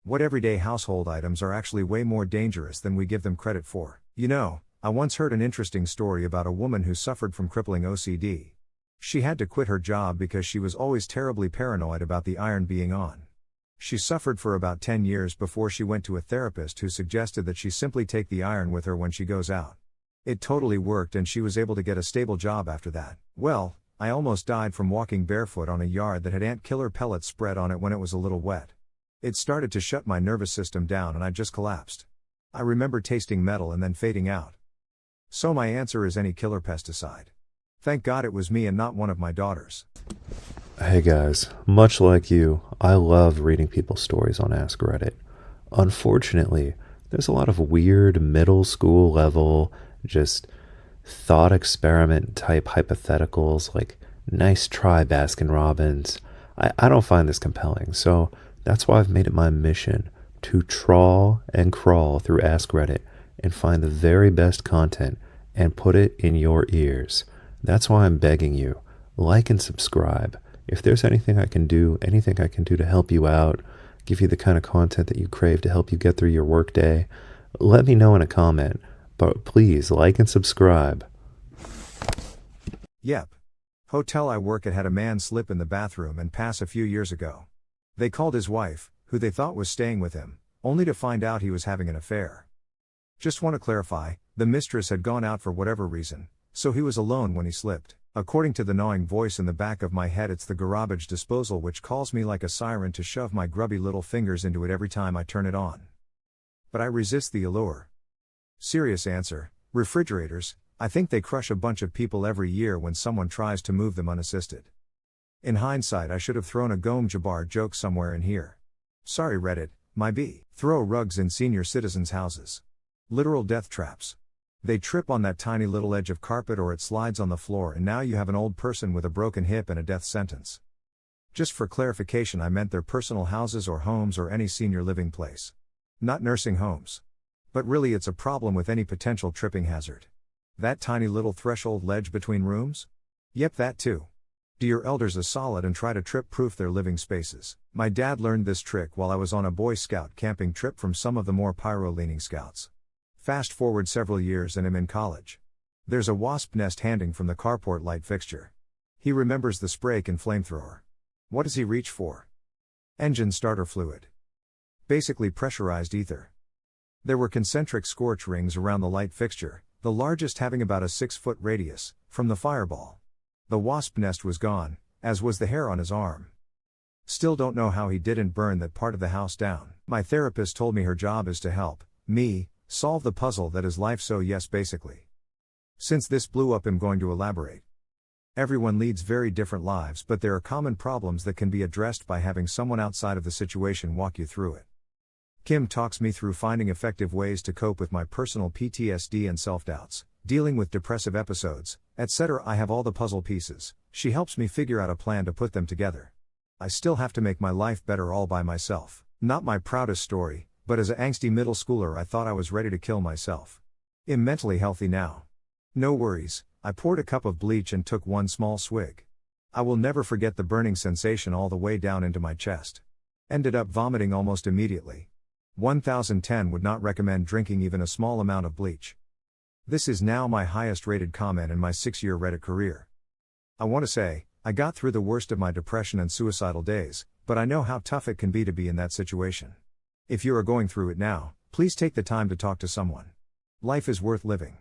What everyday household items are actually way more dangerous than we give them credit for. You know, I once heard an interesting story about a woman who suffered from crippling OCD. She had to quit her job because she was always terribly paranoid about the iron being on. She suffered for about 10 years before she went to a therapist who suggested that she simply take the iron with her when she goes out. It totally worked and she was able to get a stable job after that. Well, I almost died from walking barefoot on a yard that had ant killer pellets spread on it when it was a little wet. It started to shut my nervous system down and I just collapsed. I remember tasting metal and then fading out. So my answer is any killer pesticide. Thank God it was me and not one of my daughters. Hey guys, much like you, I love reading people's stories on Ask Reddit. Unfortunately, there's a lot of weird middle school level, just thought experiment type hypotheticals like nice try Baskin Robbins. I don't find this compelling, so that's why I've made it my mission to trawl and crawl through Ask Reddit and find the very best content and put it in your ears. That's why I'm begging you, like and subscribe. If there's anything I can do to help you out, give you the kind of content that you crave to help you get through your workday, let me know in a comment. But please like and subscribe. Yep. Hotel I work at had a man slip in the bathroom and pass a few years ago. They called his wife, who they thought was staying with him, only to find out he was having an affair. Just want to clarify, the mistress had gone out for whatever reason, so he was alone when he slipped. According to the gnawing voice in the back of my head, it's the garbage disposal which calls me like a siren to shove my grubby little fingers into it every time I turn it on. But I resist the allure. Serious answer, refrigerators. I think they crush a bunch of people every year when someone tries to move them unassisted. In hindsight, I should have thrown a Gom Jabbar joke somewhere in here. Sorry Reddit, my B. Throw rugs in senior citizens' houses. Literal death traps. They trip on that tiny little edge of carpet or it slides on the floor and now you have an old person with a broken hip and a death sentence. Just for clarification, I meant their personal houses or homes or any senior living place. Not nursing homes. But really it's a problem with any potential tripping hazard. That tiny little threshold ledge between rooms? Yep, that too. Do your elders a solid and try to trip-proof their living spaces. My dad learned this trick while I was on a Boy Scout camping trip from some of the more pyro-leaning scouts. Fast forward several years and I'm in college. There's a wasp nest hanging from the carport light fixture. He remembers the spray can flamethrower. What does he reach for? Engine starter fluid. Basically pressurized ether. There were concentric scorch rings around the light fixture, the largest having about a 6-foot radius, from the fireball. The wasp nest was gone, as was the hair on his arm. Still don't know how he didn't burn that part of the house down. My therapist told me her job is to help me solve the puzzle that is life, so yes, basically. Since this blew up, I'm going to elaborate. Everyone leads very different lives, but there are common problems that can be addressed by having someone outside of the situation walk you through it. Kim talks me through finding effective ways to cope with my personal PTSD and self-doubts, dealing with depressive episodes, etc. I have all the puzzle pieces. She helps me figure out a plan to put them together. I still have to make my life better all by myself. Not my proudest story, but as an angsty middle schooler I thought I was ready to kill myself. I'm mentally healthy now. No worries, I poured a cup of bleach and took one small swig. I will never forget the burning sensation all the way down into my chest. Ended up vomiting almost immediately. 1010 would not recommend drinking even a small amount of bleach. This is now my highest rated comment in my 6-year Reddit career. I want to say, I got through the worst of my depression and suicidal days, but I know how tough it can be to be in that situation. If you are going through it now, please take the time to talk to someone. Life is worth living.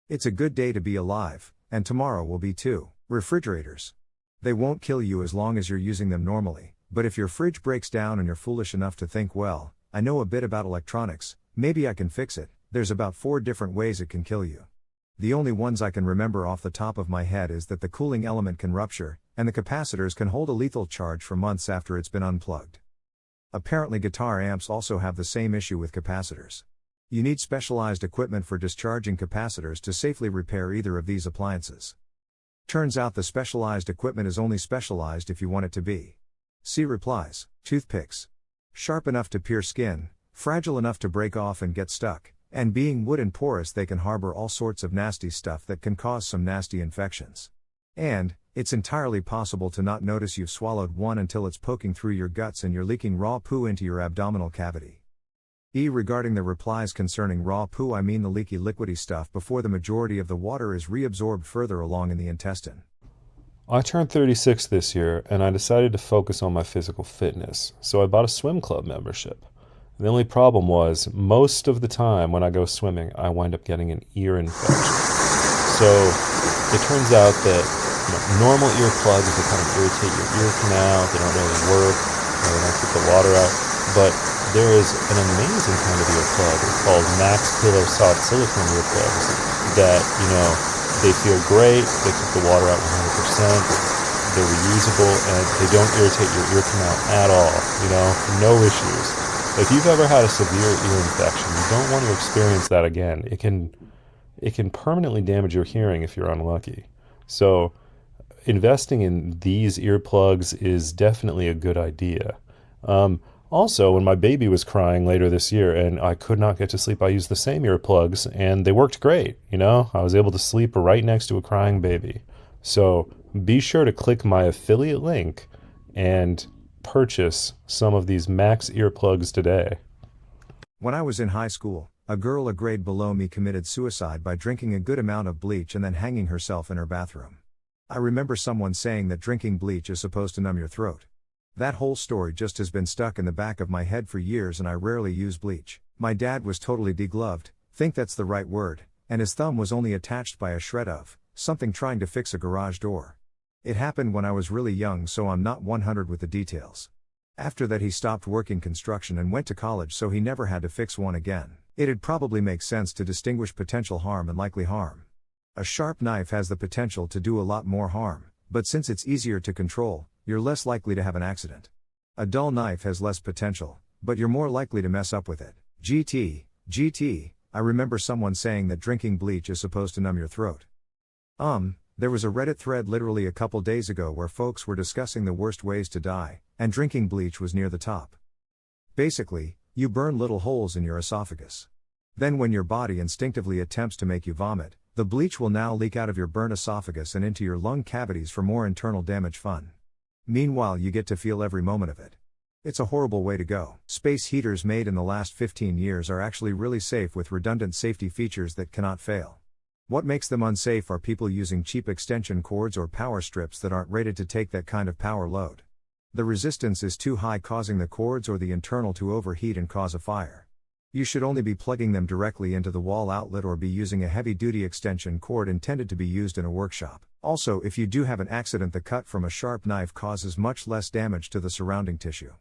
It's a good day to be alive, and tomorrow will be too. Refrigerators. They won't kill you as long as you're using them normally, but if your fridge breaks down and you're foolish enough to think, well, I know a bit about electronics, maybe I can fix it, there's about 4 different ways it can kill you. The only ones I can remember off the top of my head is that the cooling element can rupture, and the capacitors can hold a lethal charge for months after it's been unplugged. Apparently guitar amps also have the same issue with capacitors. You need specialized equipment for discharging capacitors to safely repair either of these appliances. Turns out the specialized equipment is only specialized if you want it to be. See replies. Toothpicks. Sharp enough to pierce skin, fragile enough to break off and get stuck, and being wood and porous they can harbor all sorts of nasty stuff that can cause some nasty infections. And, It's entirely possible to not notice you've swallowed one until it's poking through your guts and you're leaking raw poo into your abdominal cavity. Regarding the replies concerning raw poo, I mean the leaky liquidy stuff before the majority of the water is reabsorbed further along in the intestine. I turned 36 this year, and I decided to focus on my physical fitness, so I bought a swim club membership. The only problem was, most of the time when I go swimming, I wind up getting an ear infection. So it turns out that normal earplugs, they kind of irritate your ear canal, they don't really work, they don't keep the water out, but there is an amazing kind of earplug. It's called Mack's Pillow Soft Silicone earplugs that, they feel great, they keep the water out 100%, they're reusable, and they don't irritate your ear canal at all, no issues. If you've ever had a severe ear infection, you don't want to experience that again. It can permanently damage your hearing if you're unlucky. So investing in these earplugs is definitely a good idea. Also, when my baby was crying later this year and I could not get to sleep, I used the same earplugs and they worked great. I was able to sleep right next to a crying baby. So be sure to click my affiliate link and purchase some of these Mack's earplugs today. When I was in high school, a girl a grade below me committed suicide by drinking a good amount of bleach and then hanging herself in her bathroom. I remember someone saying that drinking bleach is supposed to numb your throat. That whole story just has been stuck in the back of my head for years and I rarely use bleach. My dad was totally degloved, think that's the right word, and his thumb was only attached by a shred of something trying to fix a garage door. It happened when I was really young, so I'm not 100 with the details. After that he stopped working construction and went to college, so he never had to fix one again. It'd probably make sense to distinguish potential harm and likely harm. A sharp knife has the potential to do a lot more harm, but since it's easier to control, you're less likely to have an accident. A dull knife has less potential, but you're more likely to mess up with it. GT, I remember someone saying that drinking bleach is supposed to numb your throat. There was a Reddit thread literally a couple days ago where folks were discussing the worst ways to die, and drinking bleach was near the top. Basically, you burn little holes in your esophagus. Then when your body instinctively attempts to make you vomit, the bleach will now leak out of your burnt esophagus and into your lung cavities for more internal damage fun. Meanwhile, you get to feel every moment of it. It's a horrible way to go. Space heaters made in the last 15 years are actually really safe with redundant safety features that cannot fail. What makes them unsafe are people using cheap extension cords or power strips that aren't rated to take that kind of power load. The resistance is too high, causing the cords or the internal to overheat and cause a fire. You should only be plugging them directly into the wall outlet or be using a heavy-duty extension cord intended to be used in a workshop. Also, if you do have an accident, the cut from a sharp knife causes much less damage to the surrounding tissue.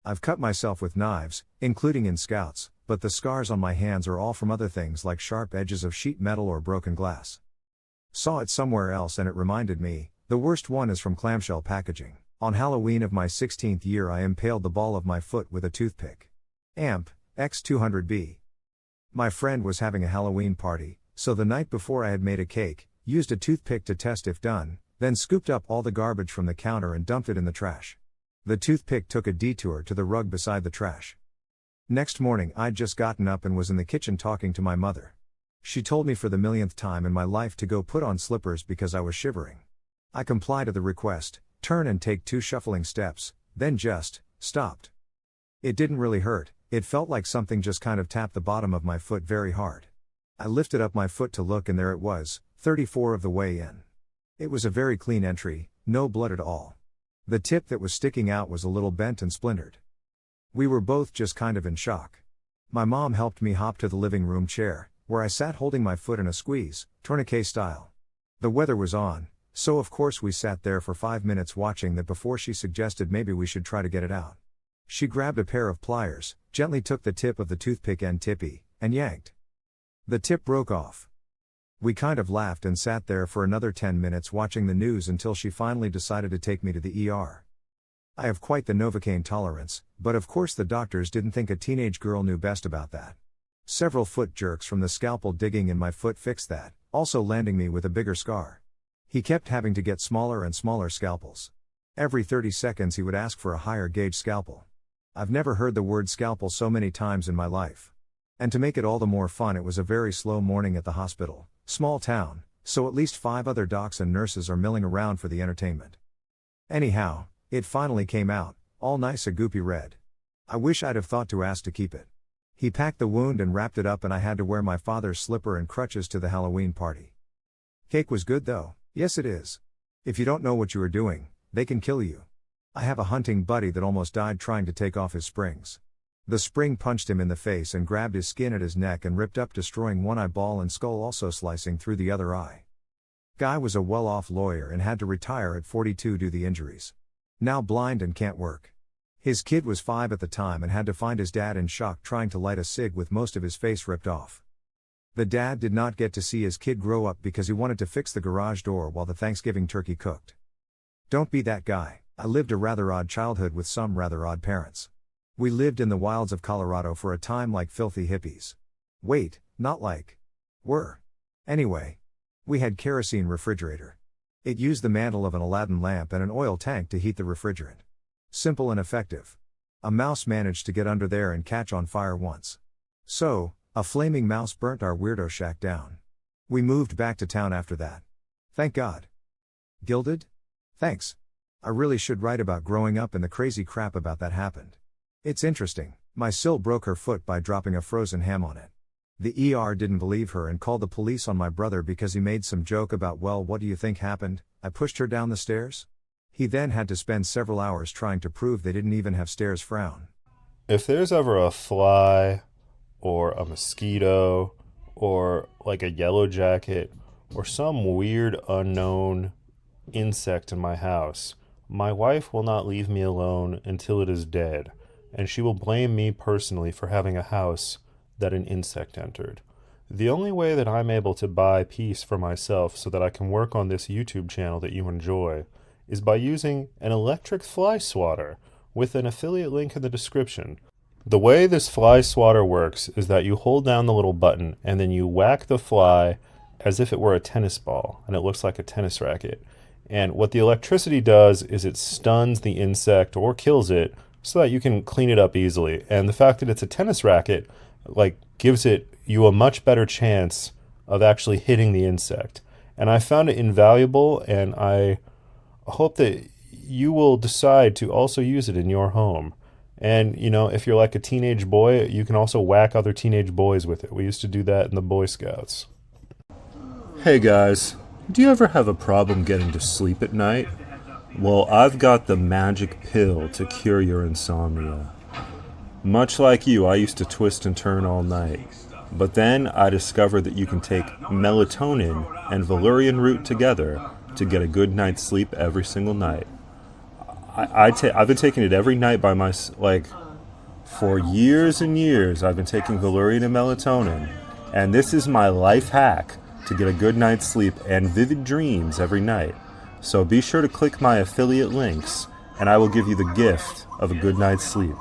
I've cut myself with knives, including in Scouts, but the scars on my hands are all from other things like sharp edges of sheet metal or broken glass. Saw it somewhere else and it reminded me, the worst one is from clamshell packaging. On Halloween of my 16th year I impaled the ball of my foot with a toothpick. Amp, X200B. My friend was having a Halloween party, so the night before I had made a cake, used a toothpick to test if done, then scooped up all the garbage from the counter and dumped it in the trash. The toothpick took a detour to the rug beside the trash. Next morning I'd just gotten up and was in the kitchen talking to my mother. She told me for the millionth time in my life to go put on slippers because I was shivering. I complied to the request, turn and take 2 shuffling steps, then just stopped. It didn't really hurt, it felt like something just kind of tapped the bottom of my foot very hard. I lifted up my foot to look and there it was, 34 of the way in. It was a very clean entry, no blood at all. The tip that was sticking out was a little bent and splintered. We were both just kind of in shock. My mom helped me hop to the living room chair, where I sat holding my foot in a squeeze, tourniquet style. The weather was on, so of course we sat there for 5 minutes watching that before she suggested maybe we should try to get it out. She grabbed a pair of pliers, gently took the tip of the toothpick end tippy, and yanked. The tip broke off. We kind of laughed and sat there for another 10 minutes watching the news until she finally decided to take me to the ER. I have quite the Novocaine tolerance, but of course the doctors didn't think a teenage girl knew best about that. Several foot jerks from the scalpel digging in my foot fixed that, also landing me with a bigger scar. He kept having to get smaller and smaller scalpels. Every 30 seconds he would ask for a higher gauge scalpel. I've never heard the word scalpel so many times in my life. And to make it all the more fun, it was a very slow morning at the hospital. Small town, so at least 5 other docs and nurses are milling around for the entertainment. Anyhow, it finally came out, all nice a goopy red. I wish I'd have thought to ask to keep it. He packed the wound and wrapped it up, and I had to wear my father's slipper and crutches to the Halloween party. Cake was good though. Yes it is. If you don't know what you are doing, they can kill you. I have a hunting buddy that almost died trying to take off his springs. The spring punched him in the face and grabbed his skin at his neck and ripped up, destroying one eyeball and skull, also slicing through the other eye. Guy was a well-off lawyer and had to retire at 42 due to the injuries. Now blind and can't work. His kid was 5 at the time and had to find his dad in shock trying to light a cig with most of his face ripped off. The dad did not get to see his kid grow up because he wanted to fix the garage door while the Thanksgiving turkey cooked. Don't be that guy. I lived a rather odd childhood with some rather odd parents. We lived in the wilds of Colorado for a time like filthy hippies. Wait, not like. Were. Anyway. We had kerosene refrigerator. It used the mantle of an Aladdin lamp and an oil tank to heat the refrigerant. Simple and effective. A mouse managed to get under there and catch on fire once. So, a flaming mouse burnt our weirdo shack down. We moved back to town after that. Thank God. Gilded? Thanks. I really should write about growing up and the crazy crap about that happened. It's interesting. My Sil broke her foot by dropping a frozen ham on it. The ER didn't believe her and called the police on my brother because he made some joke about, well, what do you think happened? I pushed her down the stairs? He then had to spend several hours trying to prove they didn't even have stairs. Frown. If there's ever a fly or a mosquito or like a yellow jacket or some weird unknown insect in my house, my wife will not leave me alone until it is dead, and she will blame me personally for having a house that an insect entered. The only way that I'm able to buy peace for myself so that I can work on this YouTube channel that you enjoy is by using an electric fly swatter with an affiliate link in the description. The way this fly swatter works is that you hold down the little button and then you whack the fly as if it were a tennis ball, and it looks like a tennis racket. And what the electricity does is it stuns the insect or kills it so that you can clean it up easily. And the fact that it's a tennis racket gives you a much better chance of actually hitting the insect. And I found it invaluable, and I hope that you will decide to also use it in your home. And, if you're like a teenage boy, you can also whack other teenage boys with it. We used to do that in the Boy Scouts. Hey guys, do you ever have a problem getting to sleep at night? Well, I've got the magic pill to cure your insomnia. Much like you, I used to twist and turn all night. But then I discovered that you can take melatonin and Valerian Root together to get a good night's sleep every single night. I've been taking it every night for years and years. I've been taking Valerian and melatonin, and this is my life hack to get a good night's sleep and vivid dreams every night. So be sure to click my affiliate links, and I will give you the gift of a good night's sleep.